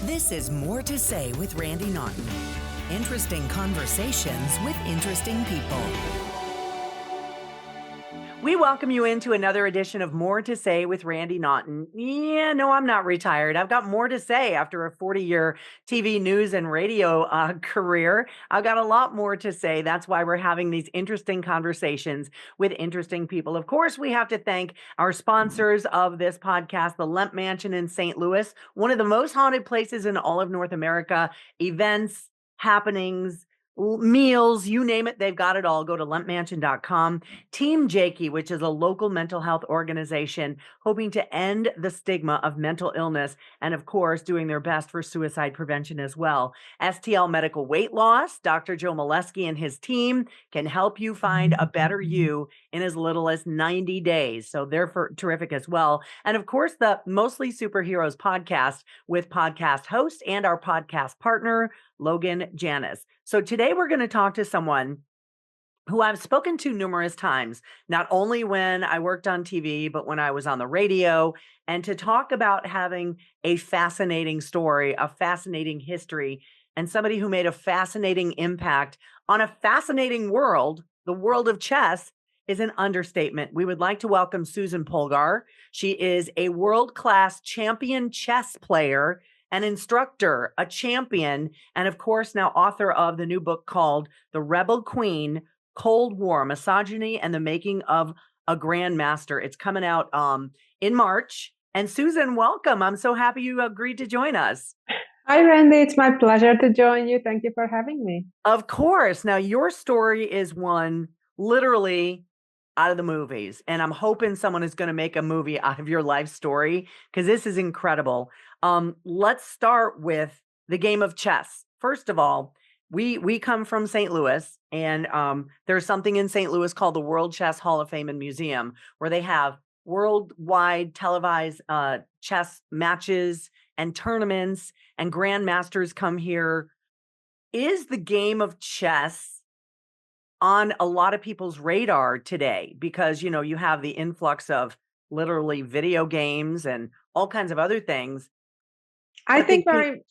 This is More to Say with Randy Naughton. Interesting conversations with interesting people. We welcome you into another edition of More to Say with Randy Naughton. Yeah, no, I'm not retired. I've got more to say after a 40-year TV news and radio career. I've got a lot more to say. That's why we're having these interesting conversations with interesting people. Of course, we have to thank our sponsors of this podcast, the Lemp Mansion in St. Louis, one of the most haunted places in all of North America. Events, happenings, meals, you name it, they've got it all. Go to lempmansion.com. Team Jakey, which is a local mental health organization hoping to end the stigma of mental illness and, of course, doing their best for suicide prevention as well. STL Medical Weight Loss, Dr. Joe Molesky and his team can help you find a better you in as little as 90 days. So they're terrific as well. And, of course, the Mostly Superheroes podcast with podcast host and our podcast partner, Logan Janis. So today we're going to talk to someone who I've spoken to numerous times, not only when I worked on TV, but when I was on the radio, and to talk about having a fascinating story, a fascinating history, and somebody who made a fascinating impact on a fascinating world. The world of chess is an understatement. We would like to welcome Susan Polgar. She is a world-class champion chess player, an instructor, a champion, and of course now author of the new book called The Rebel Queen, Cold War, Misogyny and the Making of a Grandmaster. It's coming out in March. And Susan, welcome. I'm so happy you agreed to join us. Hi, Randy. It's my pleasure to join you. Thank you for having me. Of course. Now, your story is one literally out of the movies. And I'm hoping someone is going to make a movie out of your life story because this is incredible. Let's start with the game of chess. First of all, we come from St. Louis, and there's something in St. Louis called the World Chess Hall of Fame and Museum, where they have worldwide televised chess matches and tournaments, and grandmasters come here. Is the game of chess on a lot of people's radar today? Because, you know, you have the influx of literally video games and all kinds of other things. I think very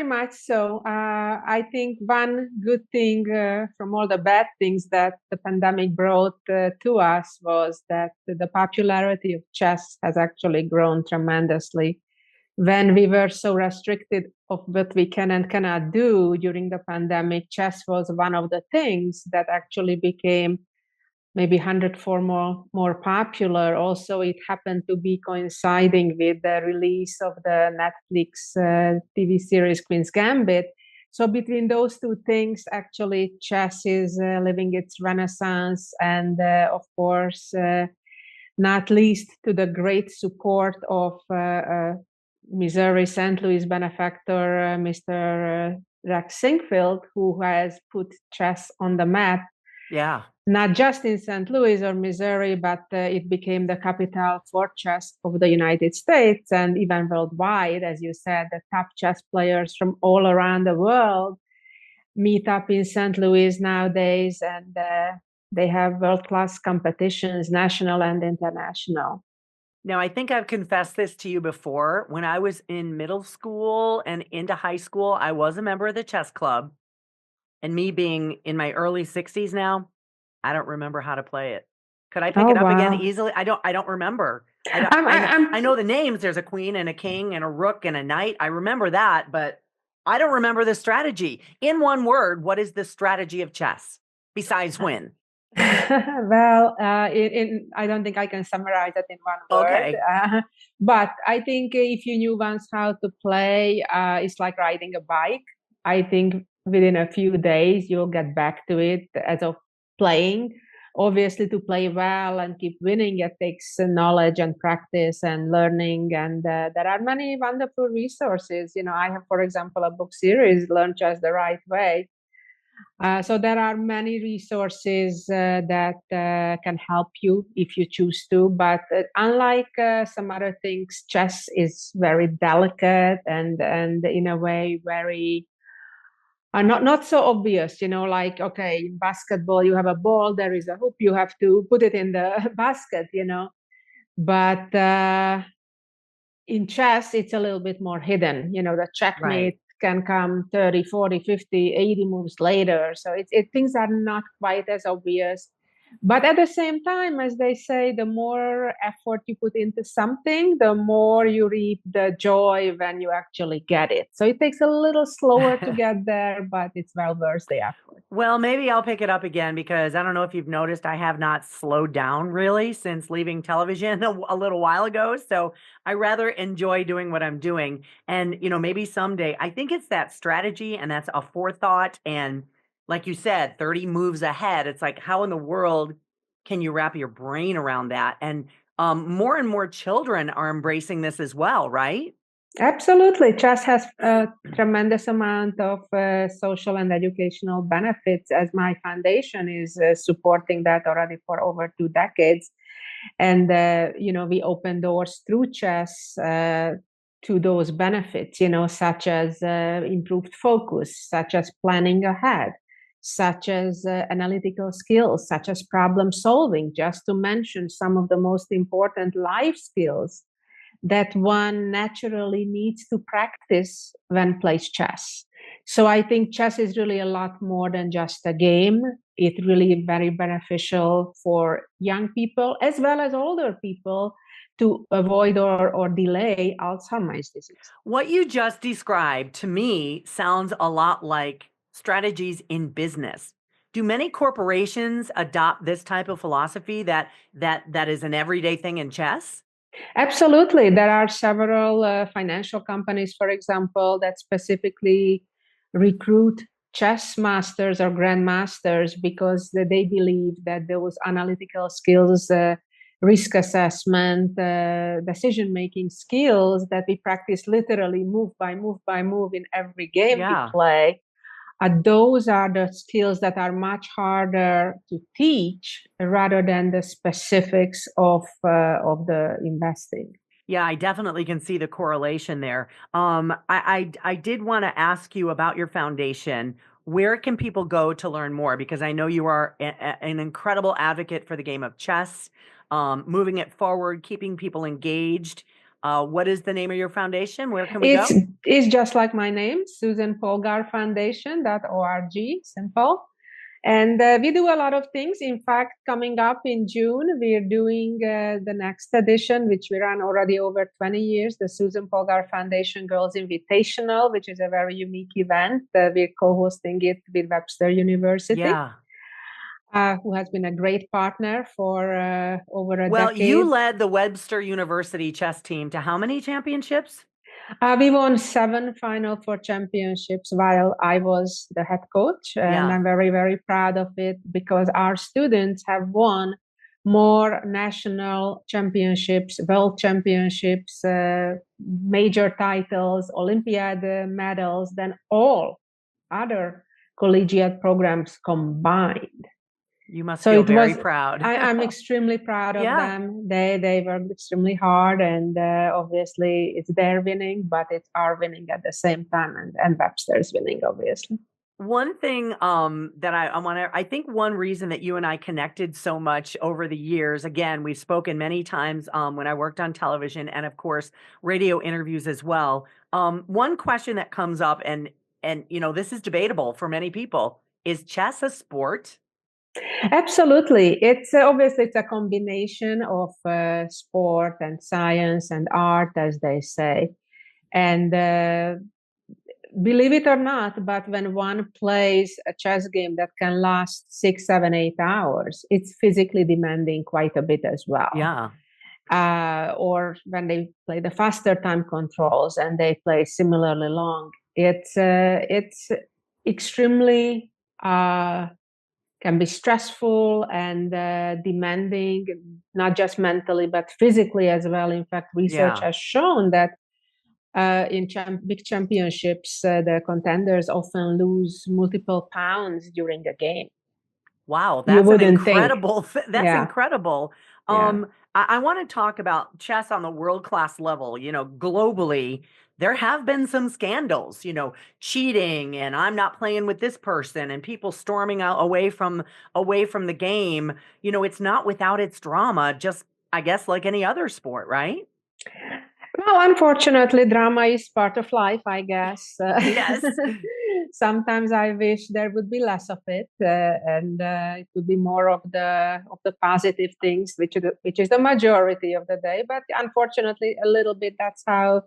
much so. I think one good thing from all the bad things that the pandemic brought to us was that the popularity of chess has actually grown tremendously. When we were so restricted of what we can and cannot do during the pandemic, chess was one of the things that actually became maybe 104 more popular. Also, it happened to be coinciding with the release of the Netflix TV series Queen's Gambit. So between those two things, actually, chess is living its renaissance. And of course, not least to the great support of Missouri St. Louis benefactor, Mr. Rex Sinquefield, who has put chess on the map. Yeah. Not just in St. Louis or Missouri, but it became the capital for chess of the United States and even worldwide. As you said, the top chess players from all around the world meet up in St. Louis nowadays, and they have world-class competitions, national and international. Now, I think I've confessed this to you before. When I was in middle school and into high school, I was a member of the chess club. And me being in my early 60s now, I don't remember how to play it. Could I pick it up again easily? I don't remember. I know the names. There's a queen and a king and a rook and a knight. I remember that, but I don't remember the strategy. In one word, what is the strategy of chess besides win? Well, I don't think I can summarize it in one word. Okay. But I think if you knew once how to play, it's like riding a bike. I think within a few days, you'll get back to it as of playing. Obviously, to play well and keep winning, it takes knowledge and practice and learning. And there are many wonderful resources. You know, I have, for example, a book series, Learn Chess the Right Way. So there are many resources that can help you if you choose to. But unlike some other things, chess is very delicate and in a way very not so obvious, you know, like, okay, in basketball, you have a ball, there is a hoop, you have to put it in the basket, you know. But in chess, it's a little bit more hidden. The checkmate Right. can come 30, 40, 50, 80 moves later. So things are not quite as obvious. But at the same time, as they say, the more effort you put into something, the more you reap the joy when you actually get it. So it takes a little slower to get there, but it's well worth the effort. Well, maybe I'll pick it up again because I don't know if you've noticed, I have not slowed down really since leaving television a little while ago. So I rather enjoy doing what I'm doing. And, maybe someday, I think it's that strategy and that's a forethought. And like you said, 30 moves ahead. It's like, how in the world can you wrap your brain around that? And more and more children are embracing this as well, right? Absolutely. Chess has a tremendous amount of social and educational benefits, as my foundation is supporting that already for over 2 decades. And, we open doors through chess to those benefits, such as improved focus, such as planning ahead, such as analytical skills, such as problem solving, just to mention some of the most important life skills that one naturally needs to practice when plays chess. So I think chess is really a lot more than just a game. It's really very beneficial for young people as well as older people to avoid or delay Alzheimer's disease. What you just described to me sounds a lot like strategies in business. Do many corporations adopt this type of philosophy that is an everyday thing in chess? Absolutely. There are several financial companies, for example, that specifically recruit chess masters or grandmasters because they believe that those analytical skills, risk assessment, decision making skills that we practice literally move by move by move in every game we Yeah. play, those are the skills that are much harder to teach rather than the specifics of the investing. Yeah, I definitely can see the correlation there. I did want to ask you about your foundation. Where can people go to learn more? Because I know you are an incredible advocate for the game of chess, moving it forward, keeping people engaged. What is the name of your foundation? Where can we It's go? it's just like my name, Susan Polgar Foundation.org, simple. And we do a lot of things. In fact, coming up in June, we're doing the next edition, which we run already over 20 years, the Susan Polgar Foundation Girls Invitational, which is a very unique event. We're co-hosting it with Webster University, Yeah. who has been a great partner for over a Well, you decade. led the Webster University chess team to how many championships? We won 7 Final Four championships while I was the head coach, and Yeah. I'm very, very proud of it because our students have won more national championships, world championships, major titles, Olympiad medals than all other collegiate programs combined. You must So feel it very was. proud. I'm extremely proud of Yeah. them. They worked extremely hard, and obviously it's their winning, but it's our winning at the same time, and Webster's winning, obviously. One thing that I want to, I think one reason that you and I connected so much over the years, again, we've spoken many times when I worked on television and of course radio interviews as well. One question that comes up, and this is debatable for many people: is chess a sport? Absolutely, it's obviously it's a combination of sport and science and art, as they say, and. Believe it or not, but when one plays a chess game that can last 6, 7, 8 hours, it's physically demanding quite a bit as well. Yeah. Or when they play the faster time controls and they play similarly long, it's extremely can be stressful and demanding, not just mentally but physically as well. In fact, research Yeah. has shown that in big championships, the contenders often lose multiple pounds during a game. Wow, You that's an wouldn't think. incredible that's Yeah, incredible. yeah. I want to talk about chess on the world class level. Globally, there have been some scandals, cheating and I'm not playing with this person and people storming out away from the game. It's not without its drama, just I guess like any other sport, right? Well, unfortunately, drama is part of life, I guess. Yes. Sometimes I wish there would be less of it, and it would be more of the positive things, which is the majority of the day. But unfortunately, a little bit that's how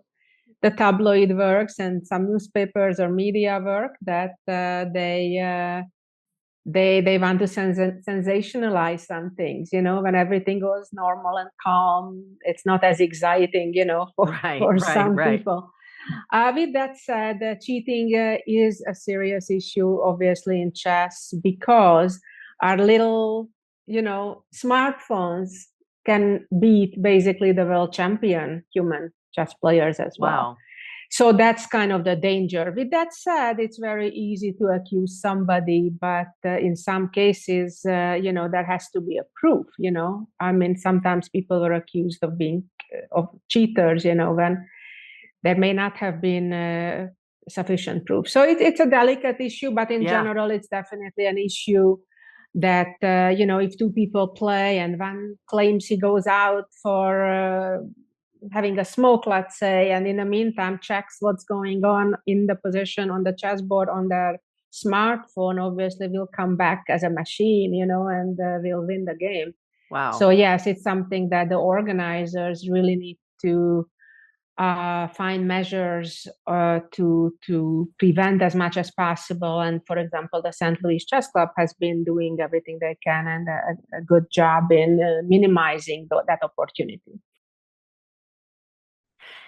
the tabloid works, and some newspapers or media work, that they want to sensationalize some things, when everything goes normal and calm, it's not as exciting, for some people. With that said, cheating is a serious issue, obviously, in chess, because our little, smartphones can beat basically the world champion human chess players as well. Wow. So that's kind of the danger. With that said, it's very easy to accuse somebody, but in some cases, there has to be a proof. I mean, sometimes people were accused of being of cheaters, when there may not have been sufficient proof. So it's a delicate issue, but in general, it's definitely an issue that if two people play and one claims he goes out for having a smoke, let's say, and in the meantime checks what's going on in the position on the chessboard on their smartphone, obviously will come back as a machine, and will win the game. Wow. So yes, it's something that the organizers really need to find measures to prevent as much as possible. And for example, the St. Louis Chess Club has been doing everything they can, and a good job in minimizing that opportunity.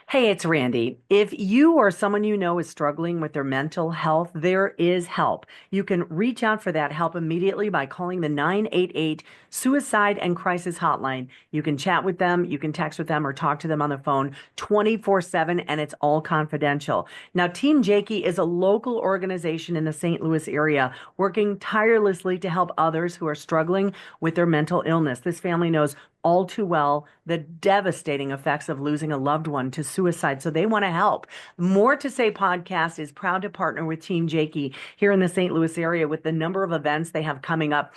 Hey, it's Randy. If you or someone you know is struggling with their mental health, there is help. You can reach out for that help immediately by calling the 988 Suicide and Crisis Hotline. You can chat with them, you can text with them, or talk to them on the phone 24/7, and it's all confidential. Now, Team Jakey is a local organization in the St. Louis area working tirelessly to help others who are struggling with their mental illness. This family knows all too well the devastating effects of losing a loved one to suicide. So they want to help. More to Say podcast is proud to partner with Team Jakey here in the St. Louis area with the number of events they have coming up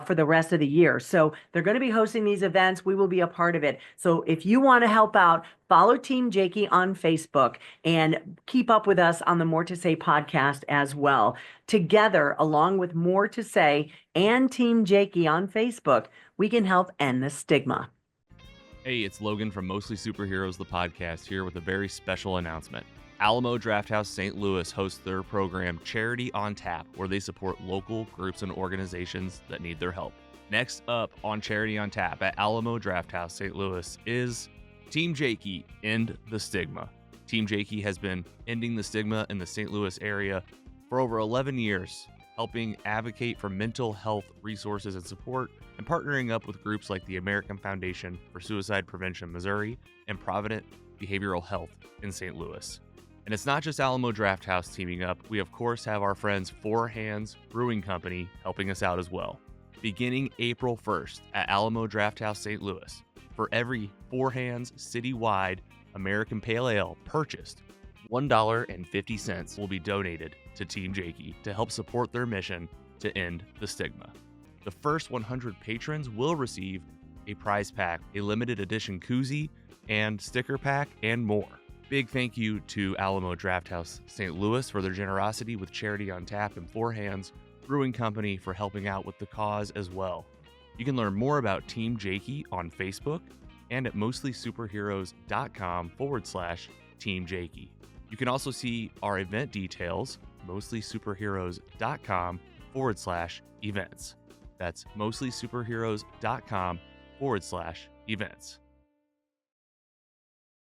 for the rest of the year. So they're going to be hosting these events. We will be a part of it. So if you want to help out, follow Team Jakey on Facebook and keep up with us on the More to Say podcast as well. Together, along with More to Say and Team Jakey on Facebook, we can help end the stigma. Hey, it's Logan from Mostly Superheroes, the podcast, here with a very special announcement. Alamo Drafthouse St. Louis hosts their program Charity on Tap, where they support local groups and organizations that need their help. Next up on Charity on Tap at Alamo Drafthouse St. Louis is Team Jakey, End the Stigma. Team Jakey has been ending the stigma in the St. Louis area for over 11 years, helping advocate for mental health resources and support, and partnering up with groups like the American Foundation for Suicide Prevention Missouri and Provident Behavioral Health in St. Louis. And it's not just Alamo Drafthouse teaming up. We, of course, have our friends Four Hands Brewing Company helping us out as well. Beginning April 1st at Alamo Drafthouse St. Louis, for every Four Hands citywide American Pale Ale purchased, $1.50 will be donated to Team Jakey to help support their mission to end the stigma. The first 100 patrons will receive a prize pack, a limited edition koozie, and sticker pack, and more. Big thank you to Alamo Drafthouse St. Louis for their generosity with Charity on Tap, and Four Hands Brewing Company for helping out with the cause as well. You can learn more about Team Jakey on Facebook and at mostlysuperheroes.com/Team Jakey. You can also see our event details, mostlysuperheroes.com/events. That's mostlysuperheroes.com/events.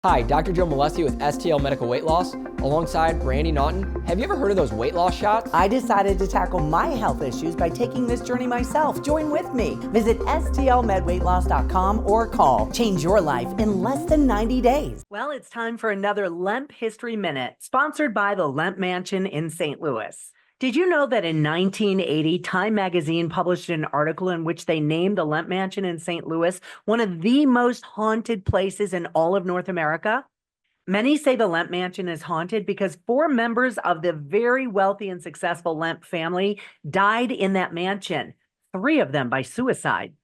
Hi, Dr. Joe Molessi with STL Medical Weight Loss, alongside Randy Naughton. Have you ever heard of those weight loss shots? I decided to tackle my health issues by taking this journey myself. Join with me. Visit stlmedweightloss.com or call. Change your life in less than 90 days. Well, it's time for another Lemp History Minute, sponsored by the Lemp Mansion in St. Louis. Did you know that in 1980, Time magazine published an article in which they named the Lemp Mansion in St. Louis one of the most haunted places in all of North America? Many say the Lemp Mansion is haunted because 4 members of the very wealthy and successful Lemp family died in that mansion, 3 of them by suicide.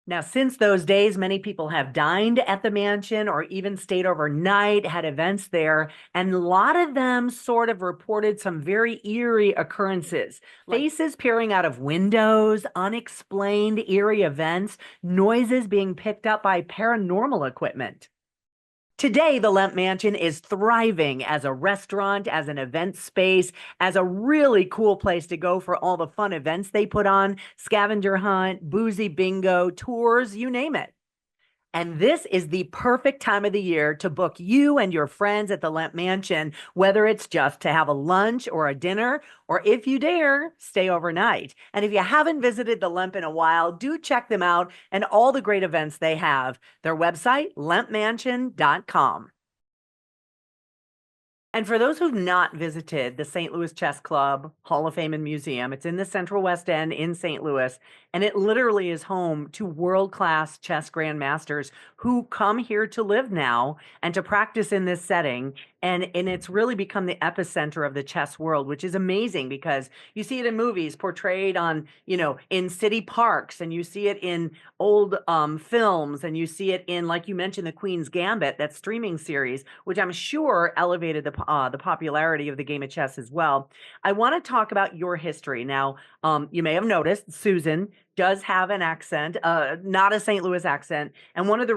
Now, since those days, many people have dined at the mansion or even stayed overnight, had events there, and a lot of them sort of reported some very eerie occurrences. Faces peering out of windows, unexplained eerie events, noises being picked up by paranormal equipment. Today, the Lemp Mansion is thriving as a restaurant, as an event space, as a really cool place to go for all the fun events they put on, scavenger hunt, boozy bingo, tours, you name it. And this is the perfect time of the year to book you and your friends at the Lemp Mansion, whether it's just to have a lunch or a dinner, or if you dare, stay overnight. And if you haven't visited the Lemp in a while, do check them out and all the great events they have. Their website, lempmansion.com. And for those who've not visited the St. Louis Chess Club, Hall of Fame and Museum, it's in the Central West End in St. Louis, and it literally is home to world-class chess grandmasters who come here to live now and to practice in this setting. And it's really become the epicenter of the chess world, which is amazing because you see it in movies portrayed on, in city parks, and you see it in old films, and you see it in, like you mentioned, the Queen's Gambit, that streaming series, which I'm sure elevated the popularity of the game of chess as well. I want to talk about your history. Now, you may have noticed Susan does have an accent, not a St. Louis accent. And another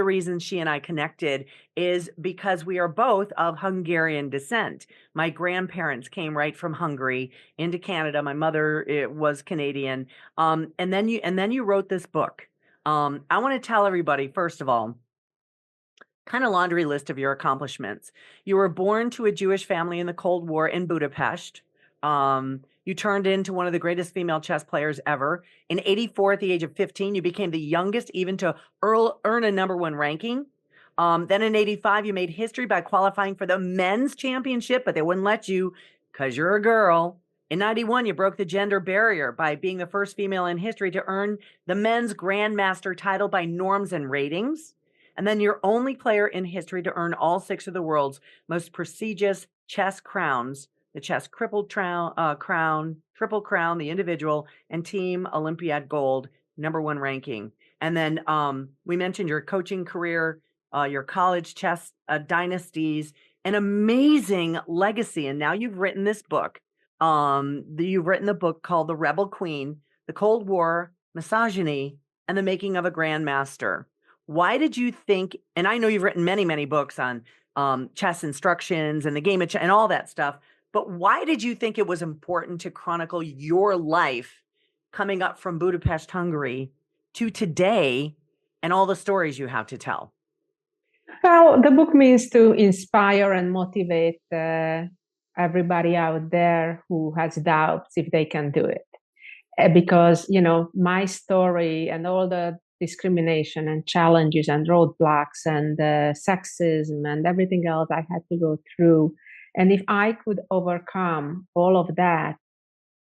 reason she and I connected is because we are both of Hungarian descent. My grandparents came right from Hungary into Canada. My mother was Canadian. And then you wrote this book. I want to tell everybody, first of all, kind of laundry list of your accomplishments. You were born to a Jewish family in the Cold War in Budapest. You turned into one of the greatest female chess players ever. In '84, at the age of 15, you became the youngest even to earn a #1 ranking. Then in '85, you made history by qualifying for the men's championship, but they wouldn't let you because you're a girl. In '91, you broke the gender barrier by being the first female in history to earn the men's Grandmaster title by norms and ratings. And then you're only player in history to earn all 6 of the world's most prestigious chess crowns, the chess crown, triple crown, the individual, and team Olympiad gold, #1 ranking. And then we mentioned your coaching career, your college chess dynasties, an amazing legacy. And now you've written this book. You've written the book called The Rebel Queen, The Cold War, Misogyny, and the Making of a Grandmaster. Why did you think, and I know you've written many, many books on chess instructions and the game of chess and all that stuff, but why did you think it was important to chronicle your life coming up from Budapest, Hungary to today and all the stories you have to tell? Well, the book means to inspire and motivate everybody out there who has doubts if they can do it. Because, my story and all the discrimination and challenges and roadblocks and sexism and everything else I had to go through. And if I could overcome all of that,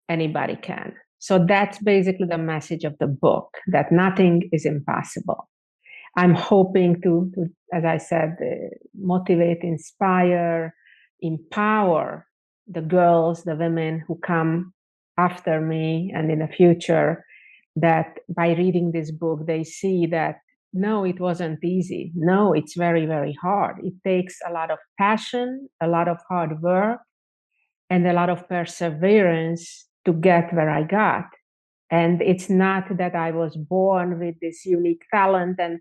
anybody can. So that's basically the message of the book, that nothing is impossible. I'm hoping to as I said, motivate, inspire, empower the girls, the women who come after me and in the future, that by reading this book, they see that, no, it wasn't easy. No, it's very, very hard. It takes a lot of passion, a lot of hard work, and a lot of perseverance to get where I got. And it's not that I was born with this unique talent and,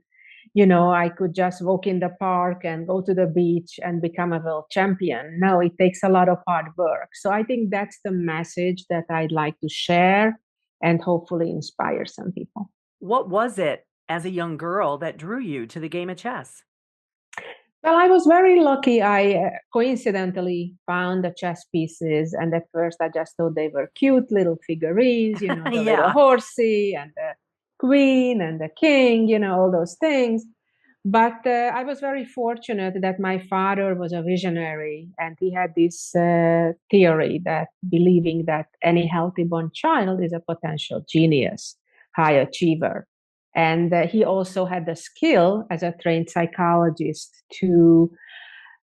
I could just walk in the park and go to the beach and become a world champion. No, it takes a lot of hard work. So I think that's the message that I'd like to share and hopefully inspire some people. What was it as a young girl that drew you to the game of chess? Well, I was very lucky. I coincidentally found the chess pieces, and at first I just thought they were cute little figurines, the little horsey and the queen and the king, all those things. But I was very fortunate that my father was a visionary, and he had this theory that believing that any healthy born child is a potential genius, high achiever. And he also had the skill as a trained psychologist to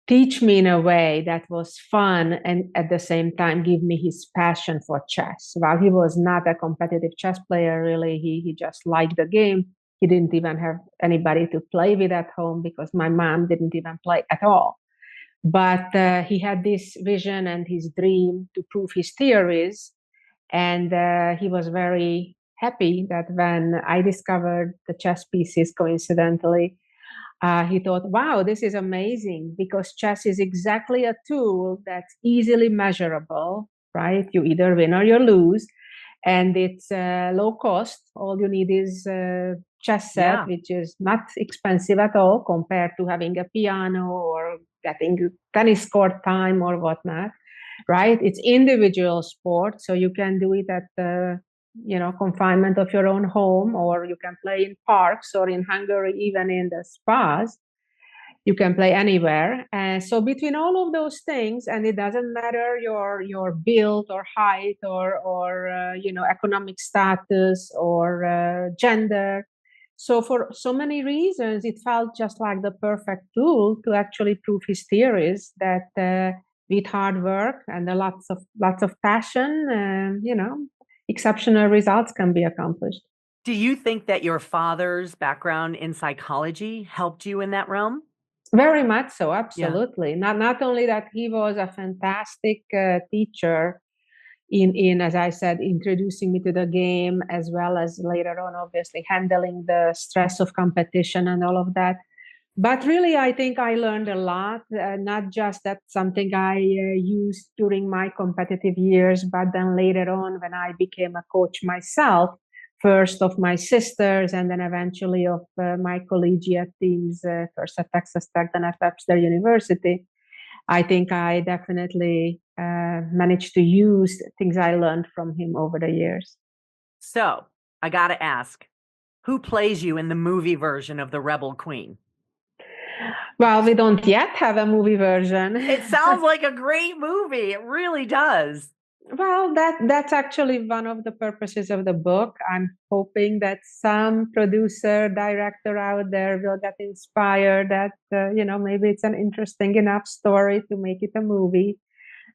teach me in a way that was fun and at the same time give me his passion for chess. While he was not a competitive chess player, really, he just liked the game. He didn't even have anybody to play with at home because my mom didn't even play at all. But he had this vision and his dream to prove his theories. And he was very happy that when I discovered the chess pieces coincidentally, he thought, wow, this is amazing because chess is exactly a tool that's easily measurable, right? You either win or you lose. And it's low cost. All you need is a chess set, which is not expensive at all compared to having a piano or getting tennis court time or whatnot, right? It's individual sport, so you can do it at the confinement of your own home, or you can play in parks, or in Hungary even in the spas. You can play anywhere. And so between all of those things, and it doesn't matter your build or height or economic status or gender. So for so many reasons, it felt just like the perfect tool to actually prove his theories that with hard work and lots of passion, exceptional results can be accomplished. Do you think that your father's background in psychology helped you in that realm? Very much so, absolutely. Yeah. Not only that, he was a fantastic teacher in, as I said, introducing me to the game, as well as later on, obviously, handling the stress of competition and all of that. But really, I think I learned a lot, not just that something I used during my competitive years, but then later on when I became a coach myself, first of my sisters and then eventually of my collegiate teams, first at Texas Tech, then at Webster University. I think I definitely managed to use things I learned from him over the years. So I got to ask, who plays you in the movie version of the Rebel Queen? Well, we don't yet have a movie version. It sounds like a great movie. It really does. Well, that's actually one of the purposes of the book. I'm hoping that some producer, director out there will get inspired that, maybe it's an interesting enough story to make it a movie.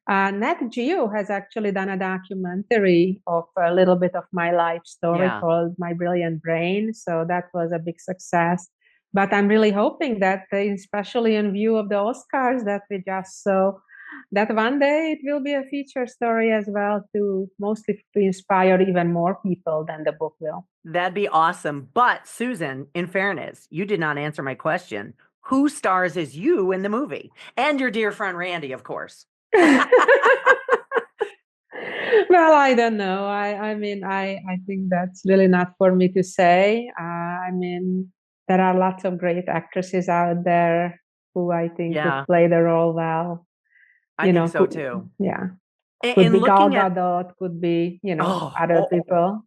Nat Geo has actually done a documentary of a little bit of my life story called My Brilliant Brain. So that was a big success. But I'm really hoping that, especially in view of the Oscars that we just saw, that one day it will be a feature story as well, mostly to inspire even more people than the book will. That'd be awesome. But Susan, in fairness, you did not answer my question. Who stars as you in the movie? And your dear friend Randy, of course. Well, I don't know. I mean, I think that's really not for me to say. I mean, there are lots of great actresses out there who I think could play the role well. I think so too. Yeah. Could be Gal Gadot, could be, other people.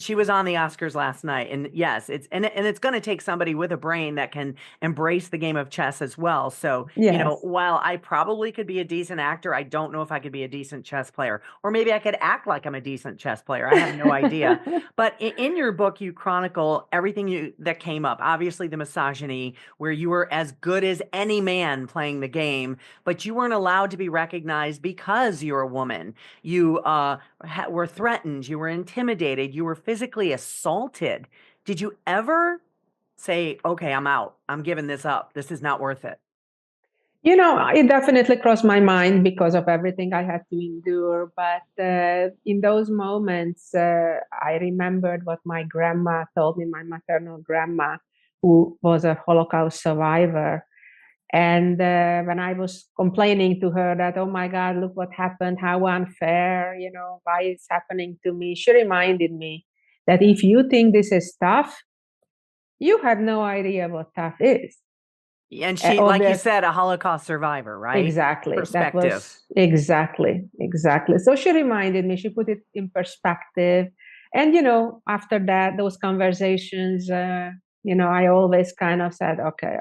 She was on the Oscars last night, and yes, it's going to take somebody with a brain that can embrace the game of chess as well. So, while I probably could be a decent actor, I don't know if I could be a decent chess player, or maybe I could act like I'm a decent chess player. I have no idea. But in your book, you chronicle everything that came up. Obviously, the misogyny, where you were as good as any man playing the game, but you weren't allowed to be recognized because you're a woman. You were threatened. You were intimidated. You were physically assaulted. Did you ever say, okay, I'm out. I'm giving this up. This is not worth it? It definitely crossed my mind because of everything I had to endure. But in those moments, I remembered what my grandma told me, my maternal grandma, who was a Holocaust survivor. And when I was complaining to her that, oh my God, look what happened, how unfair, why it's happening to me, she reminded me that if you think this is tough, you have no idea what tough is. And she, like you said, a Holocaust survivor, right? Exactly. Perspective. That was exactly. So she reminded me, she put it in perspective. And, after that, those conversations, I always kind of said, okay.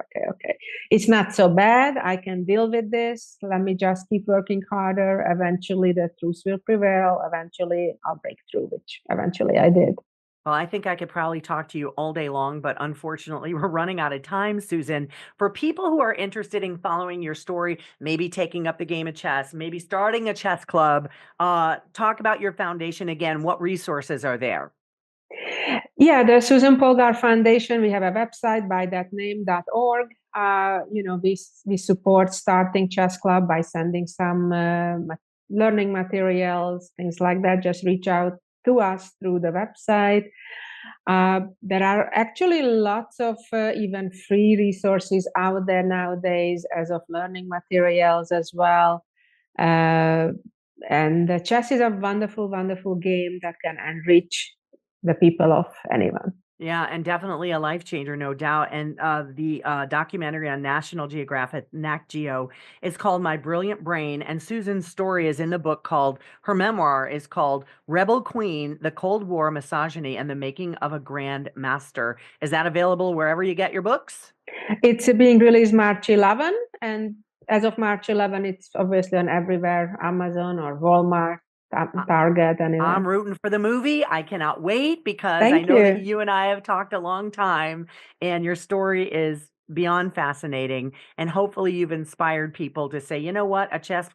It's not so bad. I can deal with this. Let me just keep working harder. Eventually, the truth will prevail. Eventually, I'll break through, which eventually I did. Well, I think I could probably talk to you all day long, but unfortunately, we're running out of time, Susan. For people who are interested in following your story, maybe taking up the game of chess, maybe starting a chess club, talk about your foundation again. What resources are there? Yeah, the Susan Polgar Foundation, we have a website by that name.org. We support starting chess club by sending some learning materials, things like that. Just reach out to us through the website. There are actually lots of even free resources out there nowadays as of learning materials as well. And chess is a wonderful, wonderful game that can enrich the people of anyone. Yeah, and definitely a life changer, no doubt. And the documentary on National Geographic, Nat Geo, is called My Brilliant Brain. And Susan's story is in the book called, her memoir is called Rebel Queen, The Cold War, Misogyny, and the Making of a Grandmaster. Is that available wherever you get your books? It's being released March 11. And as of March 11, it's obviously on everywhere, Amazon or Walmart. Target. Anyway. I'm rooting for the movie. I cannot wait because Thank I know you. that you and I have talked a long time and your story is beyond fascinating. And hopefully you've inspired people to say, you know what, a chess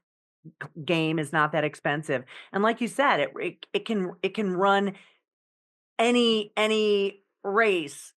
game is not that expensive. And like you said, it can run any race,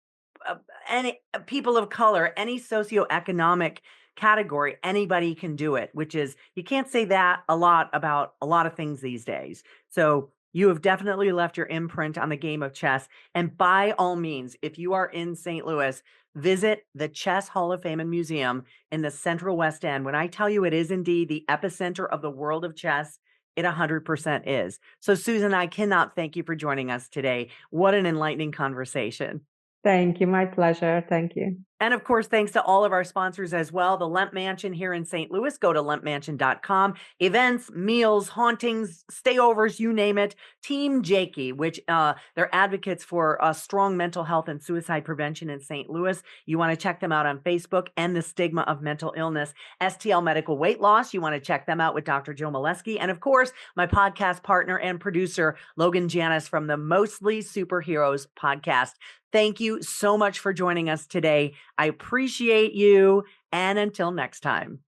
any people of color, any socioeconomic category, anybody can do it, which is, you can't say that a lot about a lot of things these days. So you have definitely left your imprint on the game of chess. And by all means, if you are in St. Louis, visit the Chess Hall of Fame and Museum in the Central West End. When I tell you it is indeed the epicenter of the world of chess, it 100% is. So Susan, I cannot thank you for joining us today. What an enlightening conversation. Thank you. My pleasure. Thank you. And of course, thanks to all of our sponsors as well. The Lemp Mansion here in St. Louis. Go to lempmansion.com. Events, meals, hauntings, stayovers, you name it. Team Jakey, which they're advocates for strong mental health and suicide prevention in St. Louis. You want to check them out on Facebook. And the Stigma of Mental Illness. STL Medical Weight Loss. You want to check them out with Dr. Joe Molesky. And of course, my podcast partner and producer, Logan Janis from the Mostly Superheroes podcast. Thank you so much for joining us today. I appreciate you. And until next time.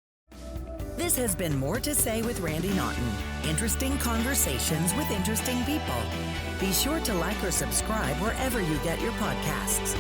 This has been More to Say with Randy Naughton. Interesting conversations with interesting people. Be sure to like or subscribe wherever you get your podcasts.